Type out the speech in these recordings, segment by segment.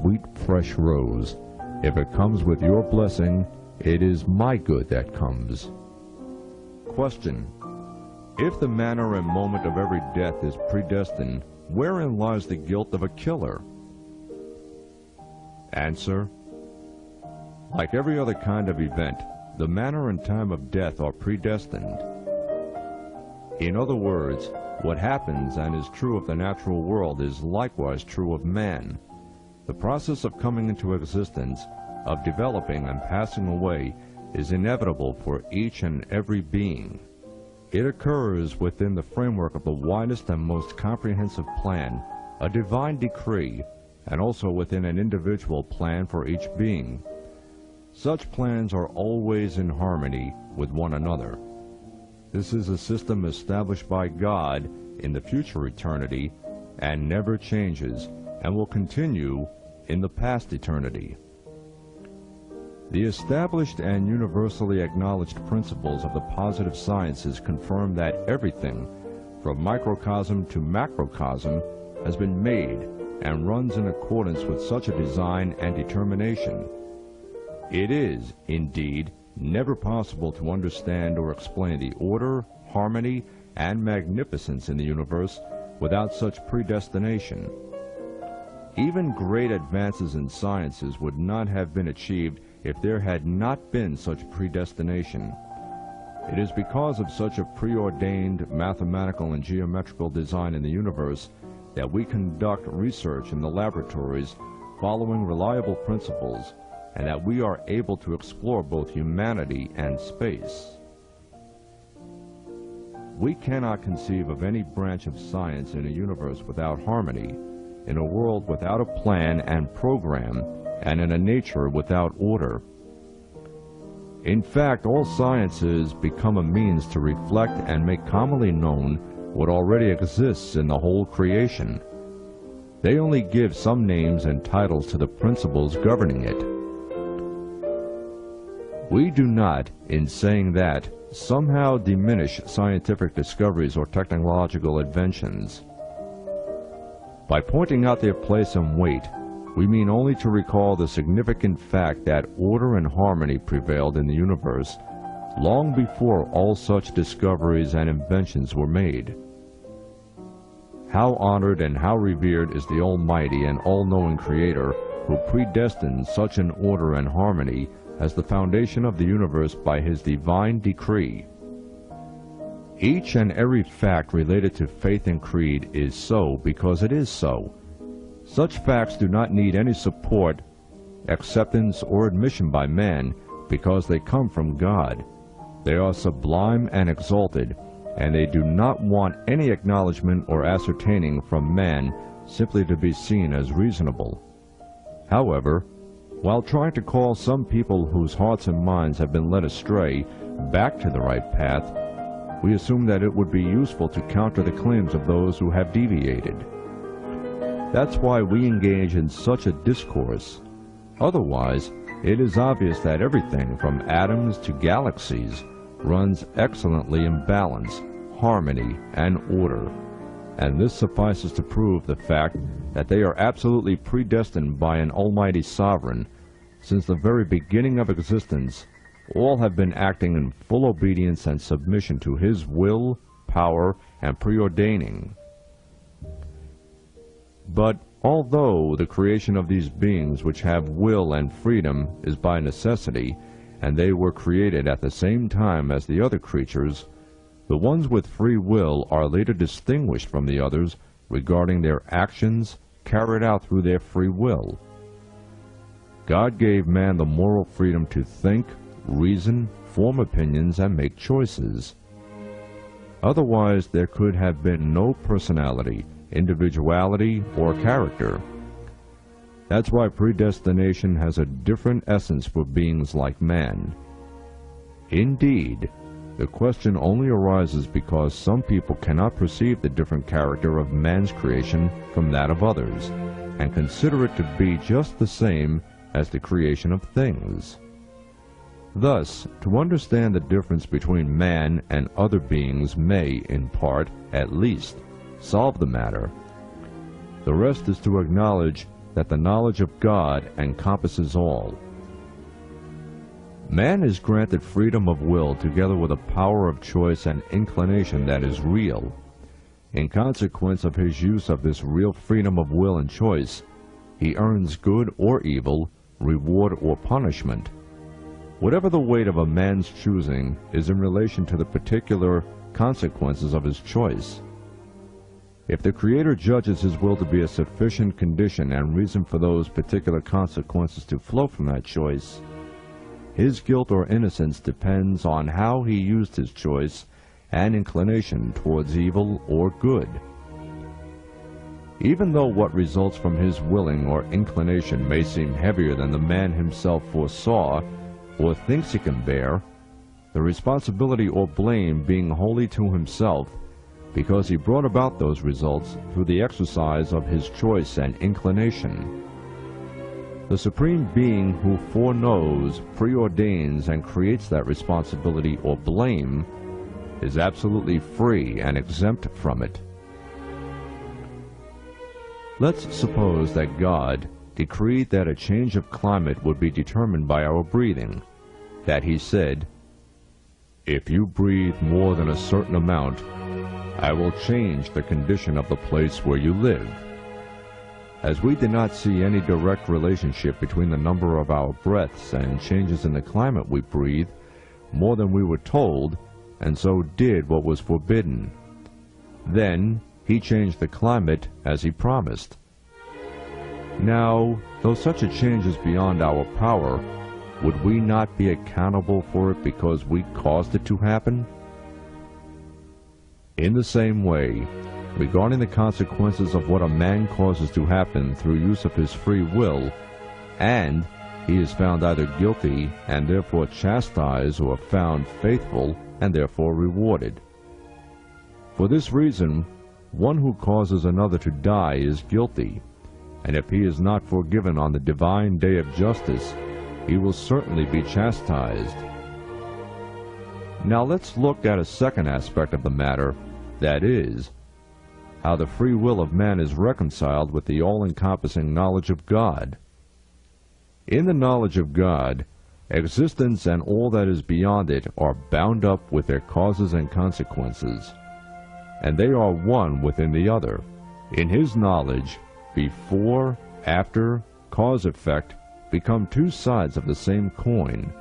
sweet fresh rose. If it comes with your blessing, it is my good that comes. Question: if the manner and moment of every death is predestined, wherein lies the guilt of a killer? Answer: like every other kind of event, the manner and time of death are predestined. In other words, what happens and is true of the natural world is likewise true of man. The process of coming into existence, of developing and passing away, is inevitable for each and every being. It occurs within the framework of the widest and most comprehensive plan, a divine decree, and also within an individual plan for each being. Such plans are always in harmony with one another. This is a system established by God in the future eternity and never changes and will continue in the past eternity. The established and universally acknowledged principles of the positive sciences confirm that everything, from microcosm to macrocosm, has been made and runs in accordance with such a design and determination. It is, indeed, never possible to understand or explain the order, harmony, and magnificence in the universe without such predestination. Even great advances in sciences would not have been achieved if there had not been such predestination. It is because of such a preordained mathematical and geometrical design in the universe that we conduct research in the laboratories following reliable principles, and that we are able to explore both humanity and space. We cannot conceive of any branch of science in a universe without harmony, in a world without a plan and program, and in a nature without order. In fact, all sciences become a means to reflect and make commonly known what already exists in the whole creation. They only give some names and titles to the principles governing it. We do not, in saying that, somehow diminish scientific discoveries or technological inventions. By pointing out their place and weight, we mean only to recall the significant fact that order and harmony prevailed in the universe long before all such discoveries and inventions were made. How honored and how revered is the Almighty and all-knowing Creator who predestined such an order and harmony as the foundation of the universe by His divine decree. Each and every fact related to faith and creed is so because it is so. Such facts do not need any support, acceptance, or admission by man because they come from God. They are sublime and exalted, and they do not want any acknowledgement or ascertaining from man simply to be seen as reasonable. However, while trying to call some people whose hearts and minds have been led astray back to the right path, we assume that it would be useful to counter the claims of those who have deviated. That's why we engage in such a discourse. Otherwise, it is obvious that everything from atoms to galaxies runs excellently in balance, harmony, and order, and this suffices to prove the fact that they are absolutely predestined by an Almighty Sovereign. Since the very beginning of existence, all have been acting in full obedience and submission to His will, power, and preordaining. But although the creation of these beings which have will and freedom is by necessity, and they were created at the same time as the other creatures, the ones with free will are later distinguished from the others regarding their actions carried out through their free will. God gave man the moral freedom to think, reason, form opinions, and make choices. Otherwise, there could have been no personality, individuality, or character. That's why predestination has a different essence for beings like man. Indeed, the question only arises because some people cannot perceive the different character of man's creation from that of others, and consider it to be just the same as the creation of things. Thus, to understand the difference between man and other beings may, in part, at least, solve the matter. The rest is to acknowledge that the knowledge of God encompasses all. Man is granted freedom of will together with a power of choice and inclination that is real. In consequence of his use of this real freedom of will and choice, he earns good or evil, reward or punishment. Whatever the weight of a man's choosing is in relation to the particular consequences of his choice. If the Creator judges his will to be a sufficient condition and reason for those particular consequences to flow from that choice, his guilt or innocence depends on how he used his choice and inclination towards evil or good. Even though what results from his willing or inclination may seem heavier than the man himself foresaw or thinks he can bear, the responsibility or blame being wholly to himself, because he brought about those results through the exercise of his choice and inclination. The Supreme Being who foreknows, preordains, and creates that responsibility or blame is absolutely free and exempt from it. Let's suppose that God decreed that a change of climate would be determined by our breathing, that he said, "If you breathe more than a certain amount, I will change the condition of the place where you live." As we did not see any direct relationship between the number of our breaths and changes in the climate we breathe, more than we were told, and so did what was forbidden, then he changed the climate as he promised. Now, though such a change is beyond our power, would we not be accountable for it because we caused it to happen? In the same way, regarding the consequences of what a man causes to happen through use of his free will, and he is found either guilty and therefore chastised, or found faithful and therefore rewarded. For this reason, one who causes another to die is guilty, and if he is not forgiven on the divine day of justice, he will certainly be chastised. Now let's look at a second aspect of the matter, that is, how the free will of man is reconciled with the all-encompassing knowledge of God. In the knowledge of God, existence and all that is beyond it are bound up with their causes and consequences, and they are one within the other. In his knowledge, before, after, cause-effect become two sides of the same coin.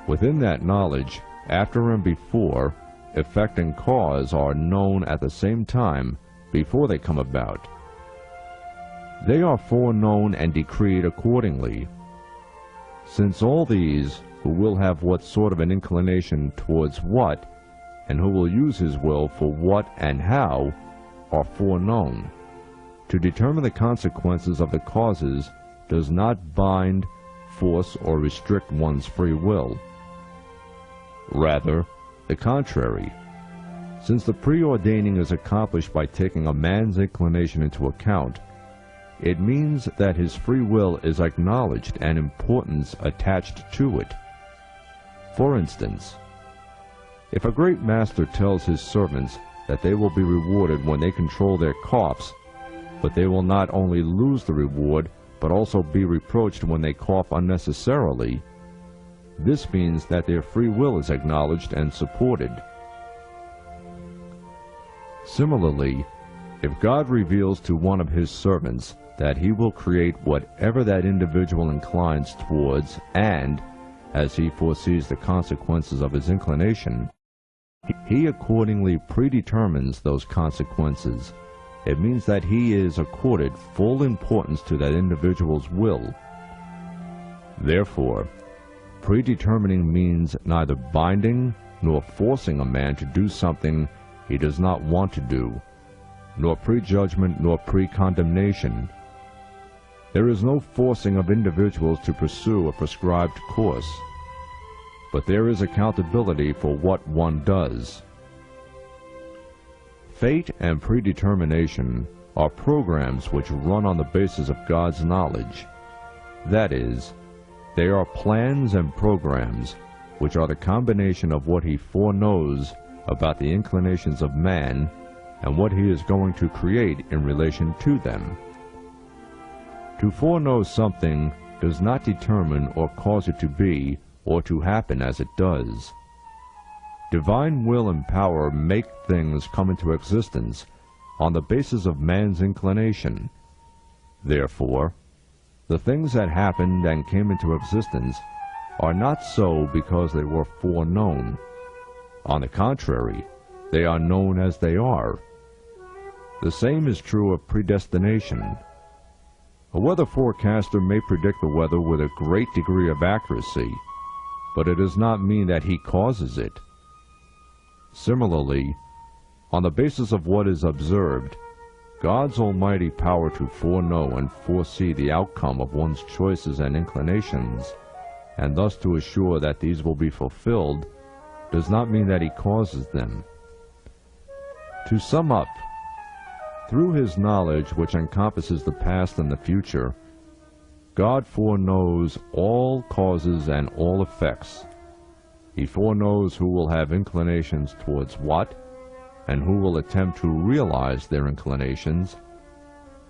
Within that knowledge, after and before, effect and cause are known at the same time before they come about. They are foreknown and decreed accordingly. Since all these, who will have what sort of an inclination towards what, and who will use his will for what and how, are foreknown, to determine the consequences of the causes does not bind, force, or restrict one's free will. Rather, the contrary, since the preordaining is accomplished by taking a man's inclination into account, it means that his free will is acknowledged and importance attached to it. For instance, if a great master tells his servants that they will be rewarded when they control their coughs, but they will not only lose the reward, but also be reproached when they cough unnecessarily, this means that their free will is acknowledged and supported. Similarly, if God reveals to one of his servants that he will create whatever that individual inclines towards, and, as he foresees the consequences of his inclination, he accordingly predetermines those consequences. It means that he is accorded full importance to that individual's will. Therefore, predetermining means neither binding nor forcing a man to do something he does not want to do, nor prejudgment nor precondemnation. There is no forcing of individuals to pursue a prescribed course, but there is accountability for what one does. Fate and predetermination are programs which run on the basis of God's knowledge. That is, they are plans and programs which are the combination of what he foreknows about the inclinations of man and what he is going to create in relation to them. To foreknow something does not determine or cause it to be or to happen as it does. Divine will and power make things come into existence on the basis of man's inclination. Therefore, the things that happened and came into existence are not so because they were foreknown. On the contrary, they are known as they are. The same is true of predestination. A weather forecaster may predict the weather with a great degree of accuracy, but it does not mean that he causes it. Similarly, on the basis of what is observed, God's almighty power to foreknow and foresee the outcome of one's choices and inclinations, and thus to assure that these will be fulfilled, does not mean that he causes them. To sum up, through his knowledge, which encompasses the past and the future, God foreknows all causes and all effects. He foreknows who will have inclinations towards what, and who will attempt to realize their inclinations.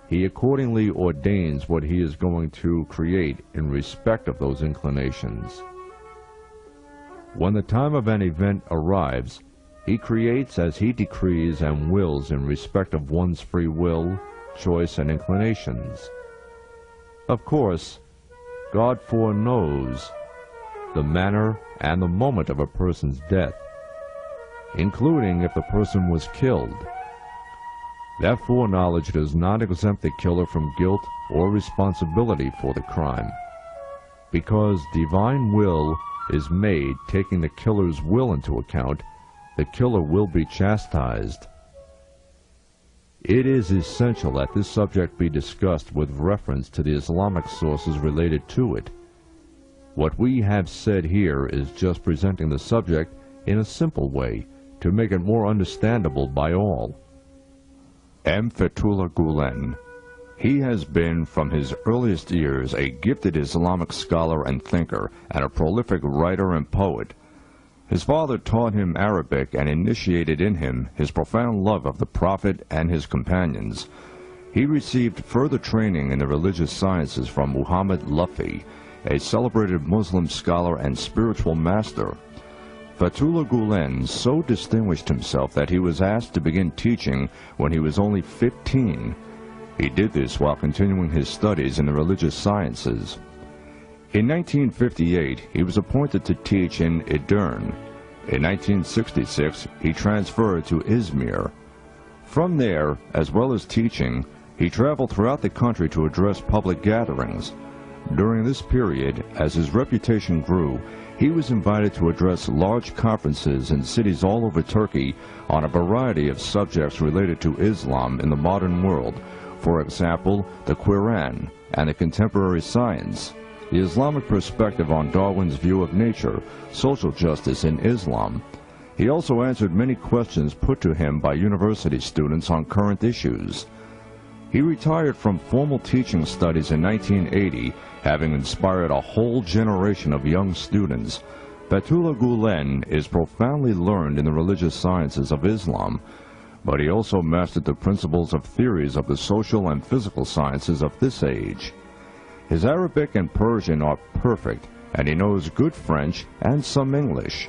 He accordingly ordains what he is going to create in respect of those inclinations. When the time of an event arrives, he creates as he decrees and wills in respect of one's free will, choice, and inclinations. Of course, God foreknows the manner and the moment of a person's death, including if the person was killed. That foreknowledge does not exempt the killer from guilt or responsibility for the crime, because divine will is made taking the killer's will into account. The killer will be chastised. It is essential that this subject be discussed with reference to the Islamic sources related to it. What we have said here is just presenting the subject in a simple way to make it more understandable by all. Fethullah Gulen. He has been from his earliest years a gifted Islamic scholar and thinker, and a prolific writer and poet. His father taught him Arabic and initiated in him his profound love of the Prophet and his companions. He received further training in the religious sciences from Muhammad Lufi, a celebrated Muslim scholar and spiritual master. Fethullah Gulen so distinguished himself that he was asked to begin teaching when he was only 15. He did this while continuing his studies in the religious sciences. In 1958, he was appointed to teach in Edirne. In 1966, he transferred to Izmir. From there, as well as teaching, he traveled throughout the country to address public gatherings. During this period, as his reputation grew, he was invited to address large conferences in cities all over Turkey on a variety of subjects related to Islam in the modern world, for example, the Quran and the contemporary science, the Islamic perspective on Darwin's view of nature, social justice in Islam. He also answered many questions put to him by university students on current issues. He retired from formal teaching studies in 1980, having inspired a whole generation of young students. Fethullah Gulen is profoundly learned in the religious sciences of Islam, but he also mastered the principles of theories of the social and physical sciences of this age. His Arabic and Persian are perfect, and he knows good French and some English.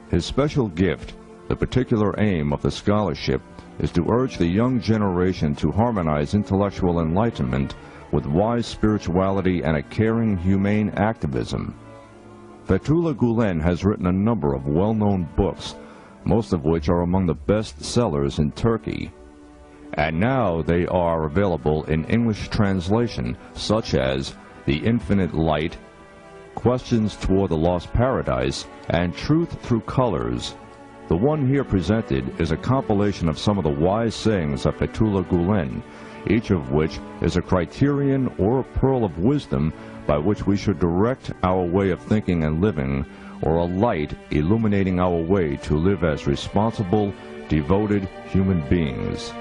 His special gift, the particular aim of the scholarship, is to urge the young generation to harmonize intellectual enlightenment with wise spirituality and a caring, humane activism. Fethullah Gulen has written a number of well-known books, most of which are among the best sellers in Turkey. And now they are available in English translation, such as The Infinite Light, Questions Toward the Lost Paradise, and Truth Through Colors. The one here presented is a compilation of some of the wise sayings of Fethullah Gulen, each of which is a criterion or a pearl of wisdom by which we should direct our way of thinking and living, or a light illuminating our way to live as responsible, devoted human beings.